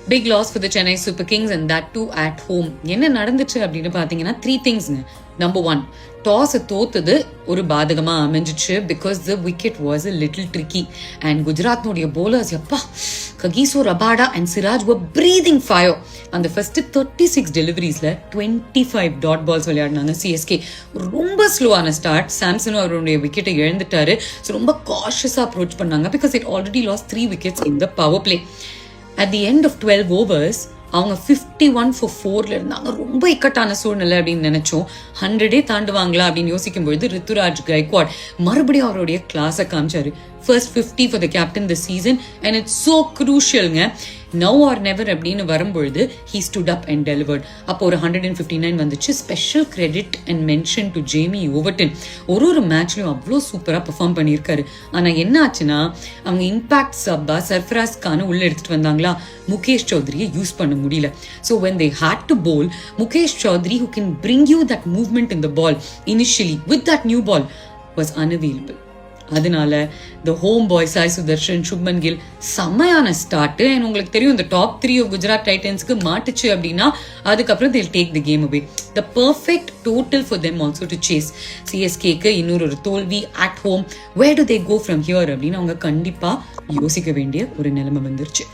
Big loss for the Chennai Super Kings and that too at home. என்ன நடந்துச்சு அப்படின்னு பாத்தீங்கன்னா 3 thingsங்க. Number 1, டாஸ் தோத்தது ஒரு பாதகமா அமைஞ்சிச்சு because the wicket was a little tricky and குஜராத்னுடைய bowlers எப்பா Kagiso Rabada and Siraj were breathing fire. அந்த ஃபர்ஸ்ட் 36 டெலிவரிஸ்ல 25 டாட் பால்ஸ் விளையாடினாங்க சிஎஸ்கே. ரொம்ப ஸ்லோவான ஸ்டார்ட். சாம்சனும் அவருடைய விக்கெட்டை இழந்துட்டாரு. ஸோ ரொம்ப காஷியஸா அப்ரோச் பண்ணாங்க because it already lost 3 wickets in the power play. At the end of 12 overs, அவங்க 51 for 4ல இருந்தாங்க. ரொம்ப இக்கட்டான சூழ்நிலை அப்படின்னு நினைச்சோம். 100 தாண்டுவாங்களா அப்படின்னு யோசிக்கும் பொழுது ரித்துராஜ் கைக்வாட் மறுபடியும் அவருடைய கிளாஸை காமிச்சாரு. First 50 for the captain this season and it's so crucialங்க. Now or never அப்படின்னு வரும்பொழுது he stood up and delivered. அப்போ ஒரு 159 வந்துச்சு. Special credit and mention to Jamie Overton. ஒரு மேட்ச்லயும் அவ்வளோ சூப்பரா பெர்ஃபார்ம் பண்ணியிருக்காரு. ஆனா என்ன ஆச்சுன்னா அவங்க இம்பாக்ட் சப்பா சர்ஃபராஸ் கான உள்ள எடுத்துட்டு வந்தாங்களா, முகேஷ் சௌத்ரியை யூஸ் பண்ண முடியல. So when they had to bowl, Mukesh Chaudhary who can bring you that movement in the ball initially with that new ball was unavailable. அதனால the home boy Sai Sudharsan, Shubman Gill செம்மையான ஸ்டார்ட். அண்ட் உங்களுக்கு தெரியும் இந்த டாப் 3 ஆஃப் குஜராத் டைட்டன்ஸ்க்கு மாட்டுச்சு அப்படின்னா அதுக்கப்புறம் they'll take the game away. The perfect total for them also to chase. சிஎஸ்கேக்கு இன்னொரு தோல்வி at home. Where do they go from here அப்படின்னு அவங்க கண்டிப்பா யோசிக்க வேண்டிய ஒரு நிலைமை வந்துருச்சு.